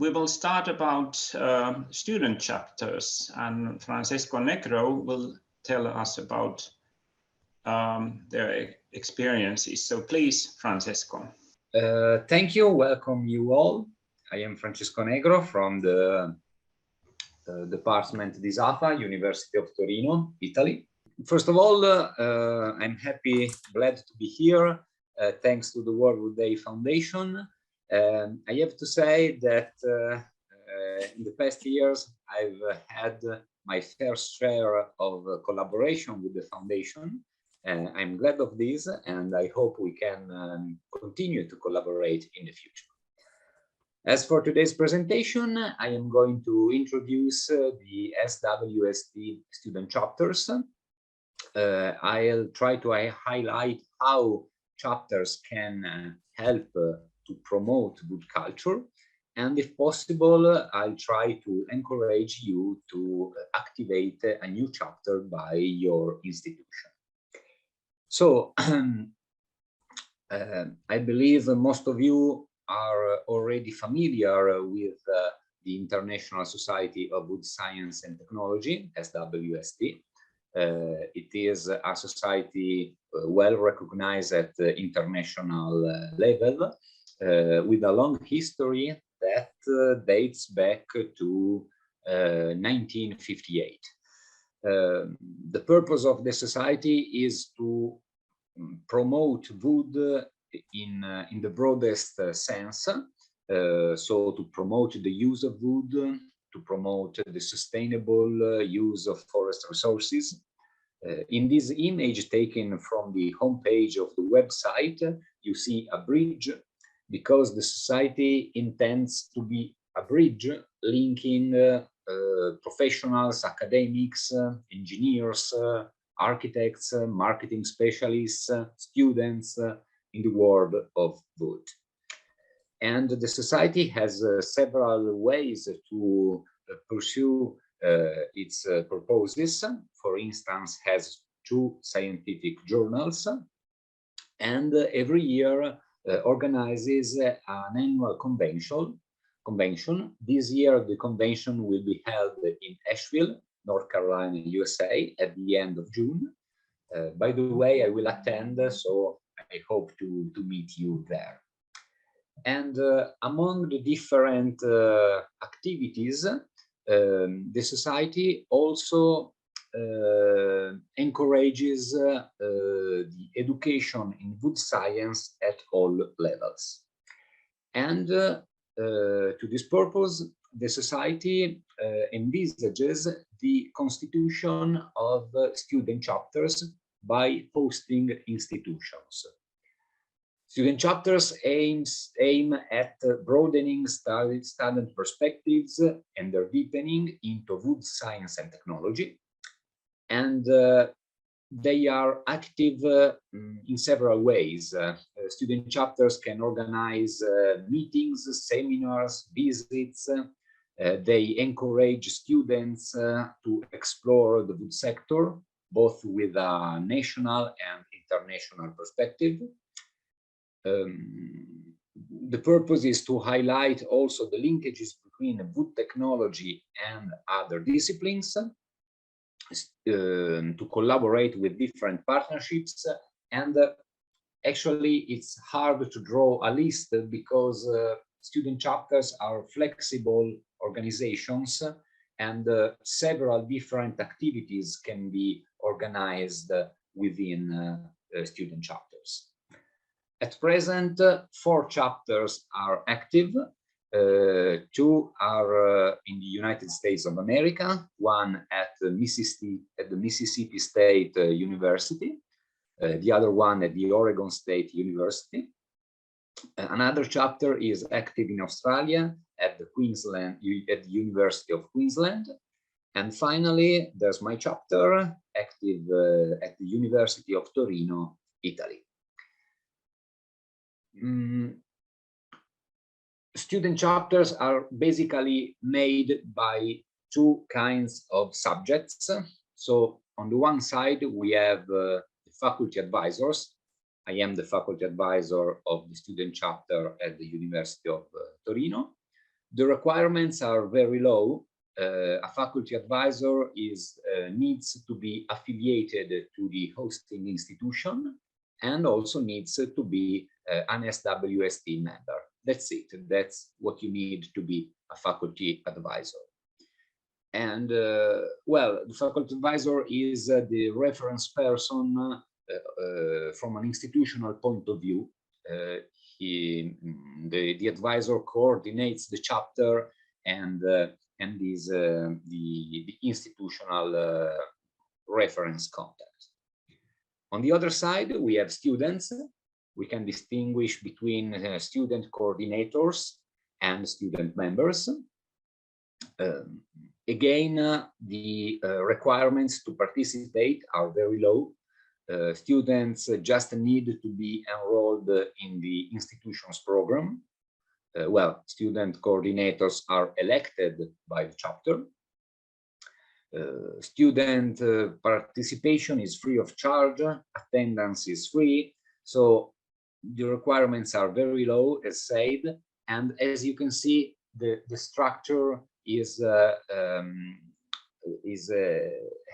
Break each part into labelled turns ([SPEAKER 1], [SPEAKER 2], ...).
[SPEAKER 1] we will start about student chapters, and Francesco Negro will tell us about their experiences. So please, Francesco.
[SPEAKER 2] Thank you. Welcome you all. I am Francesco Negro from the department DISAFA, University of Torino, Italy. First of all, I'm glad to be here, thanks to the WWD Foundation. I have to say that in the past years, I've had my fair share of collaboration with the foundation. I'm glad of this, and I hope we can continue to collaborate in the future. As for today's presentation, I am going to introduce the SWST student chapters. I'll try to highlight how chapters can help to promote good culture, and if possible, I'll try to encourage you to activate a new chapter by your institution. So, I believe most of you are already familiar with the International Society of Wood Science and Technology, SWST. It is a society well recognized at the international level, with a long history that dates back to 1958. The purpose of the society is to promote wood in the broadest sense, so to promote the use of wood, to promote the sustainable use of forest resources. In this image taken from the homepage of the website, you see a bridge, because the society intends to be a bridge linking professionals, academics, engineers, architects, marketing specialists, students in the world of wood. And the society has several ways to pursue its purposes. For instance, has 2 scientific journals, and every year organizes an annual convention. This year, the convention will be held in Asheville, North Carolina, USA, at the end of June. By the way, I will attend, so I hope to meet you there. And among the different activities, the society also encourages the education in wood science at all levels. And to this purpose, the society envisages the constitution of student chapters by hosting institutions. Student chapters aim at broadening student perspectives and their deepening into wood science and technology. And they are active in several ways. Student chapters can organize meetings, seminars, visits. They encourage students to explore the wood sector, both with a national and international perspective. The purpose is to highlight also the linkages between wood technology and other disciplines, to collaborate with different partnerships. And actually, it's hard to draw a list, because student chapters are flexible organizations, and several different activities can be organized within student chapters. At present, 4 chapters are active. 2 are in the United States of America, one at the Mississippi State University, the other one at the Oregon State University. Another chapter is active in Australia at the University of Queensland. And finally, there's my chapter active at the University of Torino, Italy. Student chapters are basically made by 2 kinds of subjects. So on the one side, we have the faculty advisors. I am the faculty advisor of the student chapter at the University of Torino. The requirements are very low. A faculty advisor needs to be affiliated to the hosting institution and also needs to be an SWST member. That's it. That's what you need to be a faculty advisor. And well, the faculty advisor is the reference person from an institutional point of view. The advisor coordinates the chapter and is the institutional reference contact. On the other side, we have students. We can distinguish between student coordinators and student members. Again, the requirements to participate are very low. Students just need to be enrolled in the institution's program. Well, student coordinators are elected by the chapter. Student participation is free of charge, attendance is free, so the requirements are very low, as said, and as you can see, the structure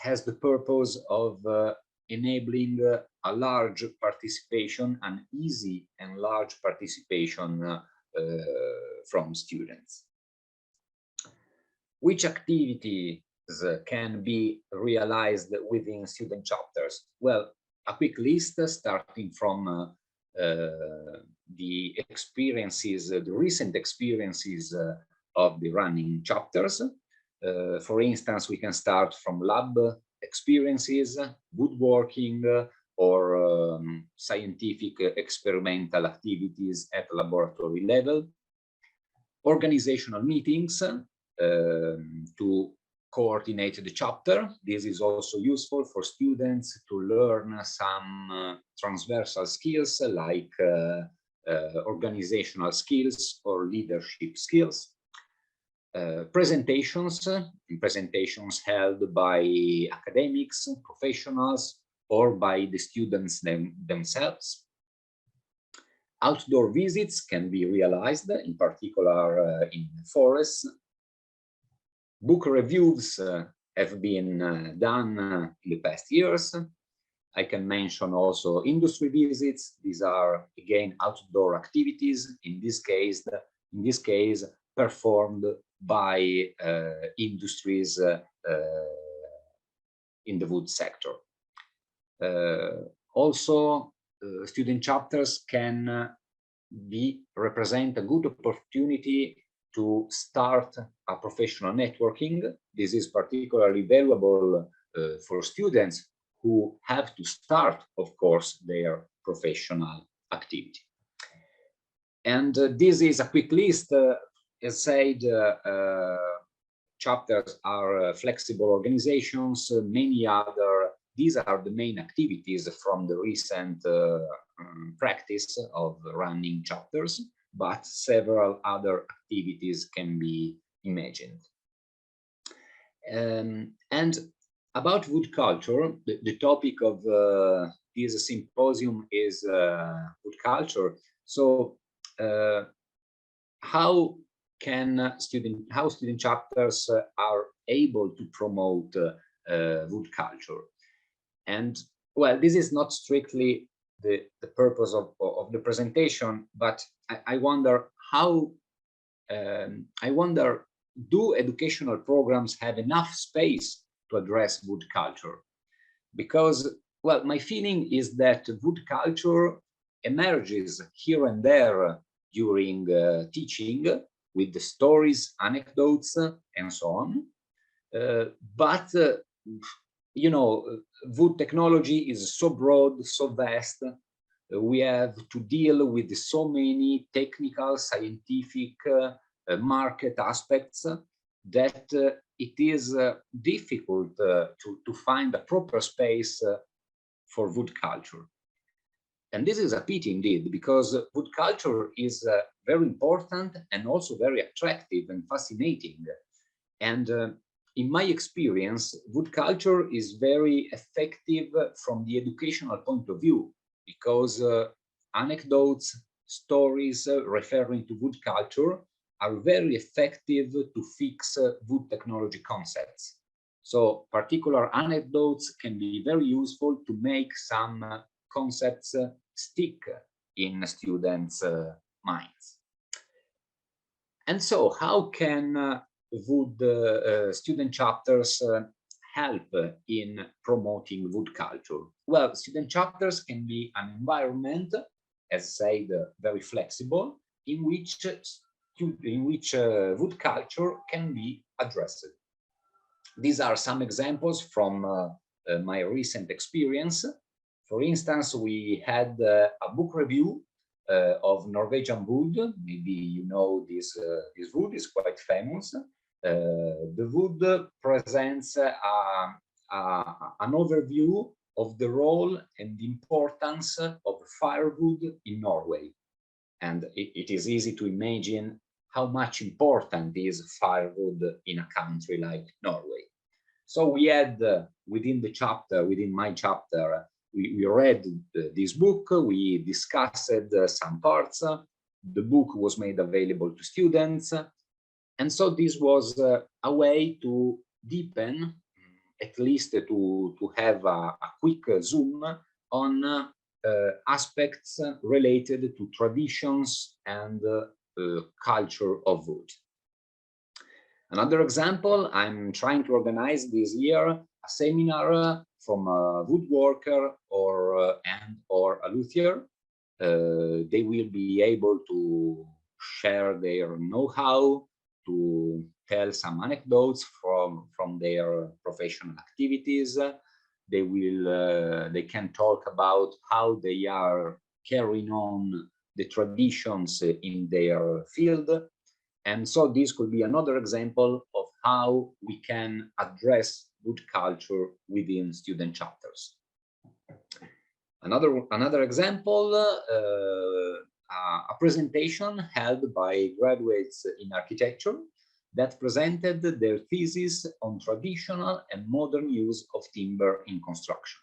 [SPEAKER 2] has the purpose of enabling a large participation, an easy and large participation from students. Which activities can be realized within student chapters? Well, a quick list starting from the experiences, the recent experiences of the running chapters. For instance, we can start from lab experiences, woodworking, or scientific experimental activities at laboratory level, organizational meetings to coordinate the chapter. This is also useful for students to learn some transversal skills like organizational skills or leadership skills. Presentations held by academics, professionals, or by the students themselves. Outdoor visits can be realized, in particular in forests. Book reviews have been done in the past years. I can mention also industry visits. These are again outdoor activities. In this case, performed by industries in the wood sector. Also, student chapters can represent a good opportunity to start a professional networking. This is particularly valuable for students who have to start, of course, their professional activity. And this is a quick list. As said, chapters are flexible organizations, many other. These are the main activities from the recent practice of running chapters, but several other activities can be imagined. And about wood culture, the topic of this symposium is wood culture. So how student chapters are able to promote wood culture? And well, this is not strictly the purpose of the presentation, but I wonder how, do educational programs have enough space to address wood culture? Because, well, my feeling is that wood culture emerges here and there during teaching with the stories, anecdotes, and so on. But you know, wood technology is so broad, so vast. We have to deal with so many technical, scientific, market aspects that it is difficult to find a proper space for wood culture. And this is a pity indeed, because wood culture is very important and also very attractive and fascinating. And in my experience, wood culture is very effective from the educational point of view, because anecdotes, stories referring to wood culture are very effective to fix wood technology concepts. So particular anecdotes can be very useful to make some concepts stick in students' minds. And so how can wood student chapters help in promoting wood culture? Well, student chapters can be an environment, as said, very flexible, in which wood culture can be addressed. These are some examples from my recent experience. For instance, we had a book review of Norwegian wood. Maybe you know this wood is quite famous. The wood presents an overview of the role and the importance of firewood in Norway. And it is easy to imagine how much important is firewood in a country like Norway. So we had within my chapter, we read this book, we discussed some parts, the book was made available to students. And so this was a way to deepen, at least to have a quick zoom on aspects related to traditions and culture of wood. Another example, I'm trying to organize this year a seminar from a woodworker or a luthier. They will be able to share their know-how, to tell some anecdotes from their professional activities. They can talk about how they are carrying on the traditions in their field. And so this could be another example of how we can address wood culture within student chapters. Another example, a presentation held by graduates in architecture that presented their thesis on traditional and modern use of timber in construction.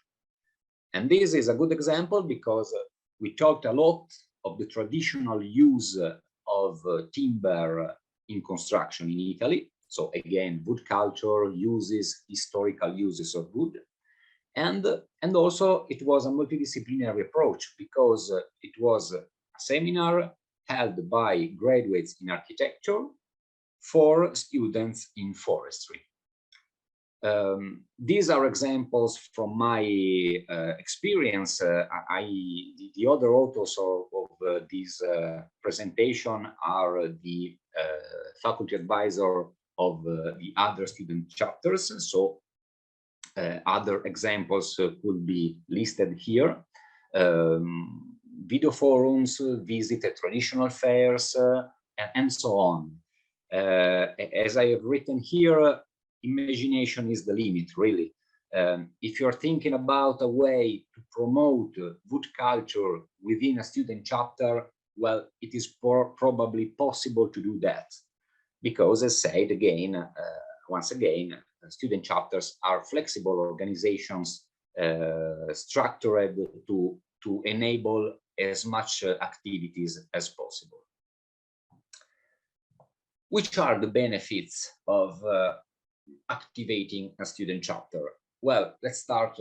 [SPEAKER 2] And this is a good example because we talked a lot of the traditional use of timber in construction in Italy. So again, wood culture uses historical uses of wood. And also it was a multidisciplinary approach because it was a seminar held by graduates in architecture for students in forestry. These are examples from my experience. The other authors of this presentation are the faculty advisor of the other student chapters. So other examples could be listed here. Video forums, visit traditional fairs, and so on. As I have written here, imagination is the limit, really. If you're thinking about a way to promote wood culture within a student chapter, well, it is probably possible to do that. Because, as said again, once again, student chapters are flexible organizations structured to enable as much activities as possible. Which are the benefits of activating a student chapter? Well, let's start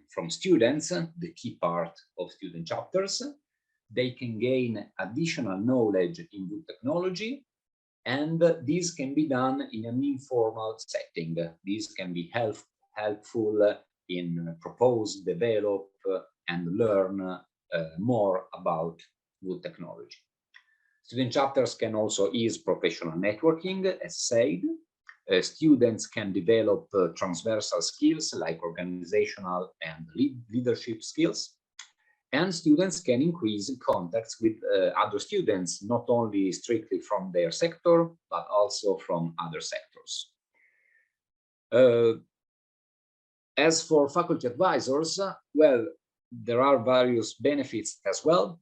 [SPEAKER 2] from students, the key part of student chapters. They can gain additional knowledge in wood technology, and this can be done in an informal setting. This can be helpful in propose, develop, and learn more about wood technology. Student chapters can also ease professional networking, as said. Students can develop transversal skills like organizational and leadership skills. And students can increase contacts with other students, not only strictly from their sector, but also from other sectors. As for faculty advisors, well, there are various benefits as well.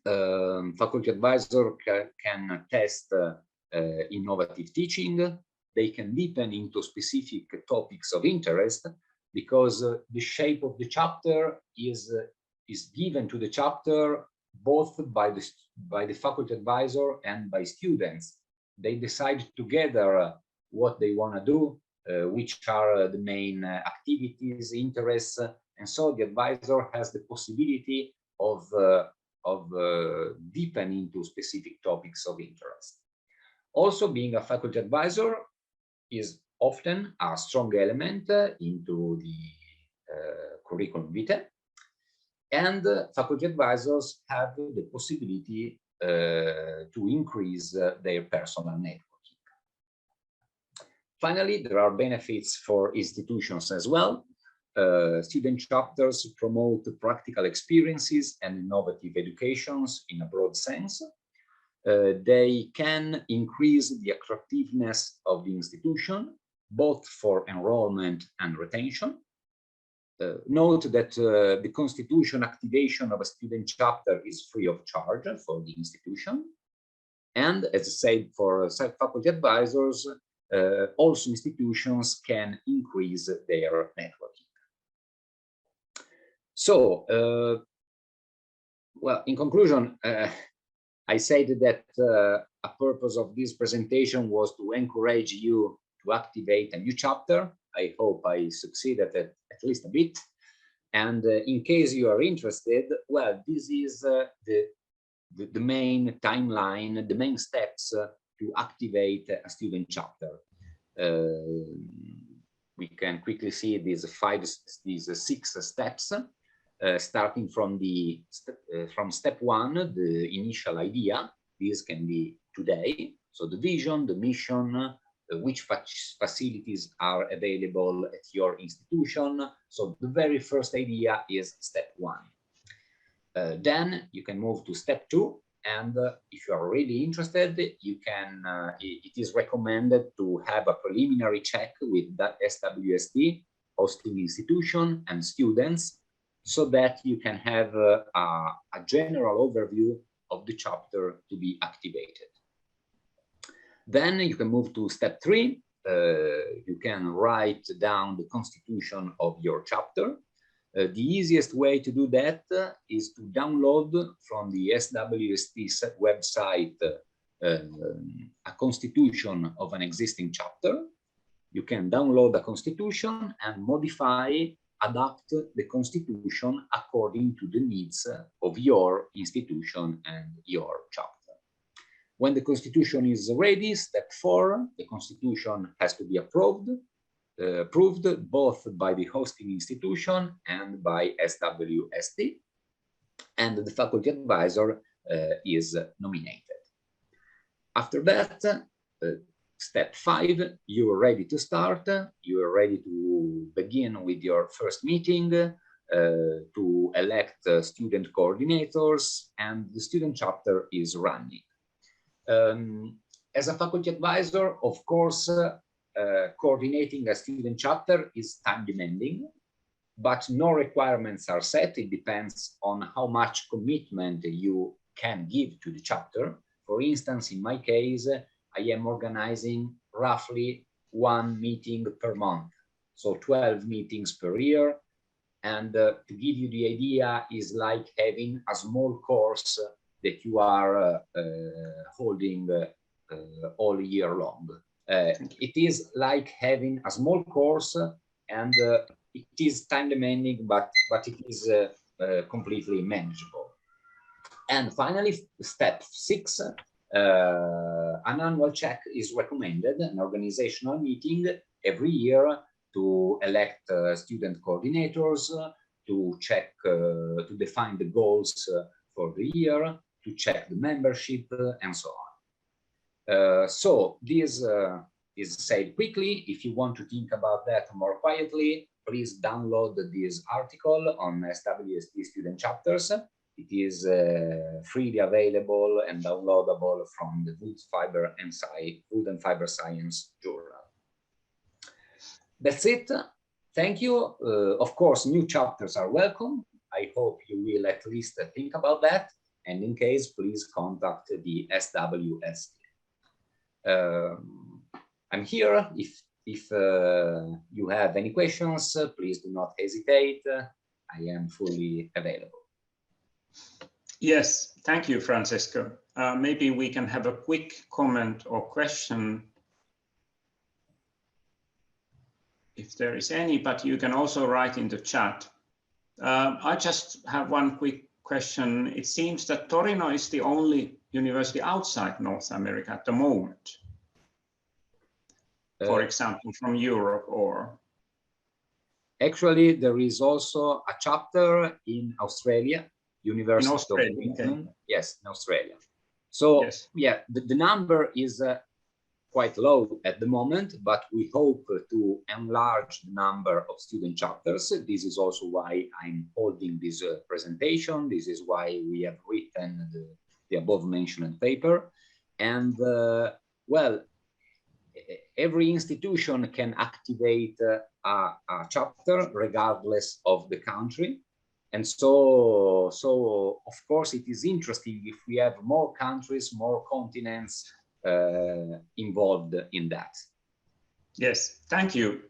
[SPEAKER 2] Faculty advisor can test innovative teaching. They can deepen into specific topics of interest because the shape of the chapter is given to the chapter both by the faculty advisor and by students. They decide together what they want to do, which are the main activities, interests, and so the advisor has the possibility of deepening into specific topics of interest. Also, being a faculty advisor is often a strong element into the curriculum vitae, and faculty advisors have the possibility to increase their personal networking. Finally, there are benefits for institutions as well. Student chapters promote practical experiences and innovative educations in a broad sense. They can increase the attractiveness of the institution, both for enrollment and retention. Note that the constitution activation of a student chapter is free of charge for the institution. And as I said, for faculty advisors, also institutions can increase their networking. So, well, in conclusion, I said that a purpose of this presentation was to encourage you to activate a new chapter. I hope I succeeded at least a bit. And in case you are interested, well, this is the main timeline, the main steps to activate a student chapter. We can quickly see these 6 steps, starting from step 1, the initial idea. This can be today. So the vision, the mission, which facilities are available at your institution. So the very first idea is step 1. Then you can move to step 2. And if you are really interested, you can, it is recommended to have a preliminary check with that SWST, hosting institution and students, so that you can have a general overview of the chapter to be activated. Then you can move to step 3. You can write down the constitution of your chapter. The easiest way to do that is to download from the SWST website a constitution of an existing chapter. You can download a constitution and modify, adapt the constitution according to the needs of your institution and your chapter. When the constitution is ready, step 4, the constitution has to be approved both by the hosting institution and by SWST, and the faculty advisor is nominated. After that, step 5, you are ready to start. You are ready to begin with your first meeting, to elect student coordinators, and the student chapter is running. As a faculty advisor, of course, coordinating a student chapter is time demanding, but no requirements are set. It depends on how much commitment you can give to the chapter. For instance, in my case, I am organizing roughly 1 meeting per month, so 12 meetings per year. And to give you the idea, is like having a small course that you are holding all year long. It is like having a small course, and it is time demanding, but it is completely manageable. And finally, step 6, an annual check is recommended, an organizational meeting every year to elect student coordinators, to check, to define the goals for the year, to check the membership, and so on. So this is said quickly. If you want to think about that more quietly, please download this article on SWST student chapters. It is freely available and downloadable from the Wood and Fiber Science journal. That's it. Thank you. Of course, new chapters are welcome. I hope you will at least think about that. And in case, please contact the SWST. I'm here. If you have any questions, please do not hesitate. I am fully available.
[SPEAKER 1] Yes, thank you, Francesco. Maybe we can have a quick comment or question if there is any, but you can also write in the chat. I just have one quick question. It seems that Torino is the only university outside North America at the moment. For example, from Europe or?
[SPEAKER 2] Actually, there is also a chapter in Australia, University of Queensland. Okay. Yes, in Australia. So yes. Yeah, the number is quite low at the moment, but we hope to enlarge the number of student chapters. This is also why I'm holding this presentation. This is why we have written the above mentioned paper. And well, every institution can activate a chapter regardless of the country. And so of course, it is interesting if we have more countries, more continents involved in that.
[SPEAKER 1] Yes, thank you.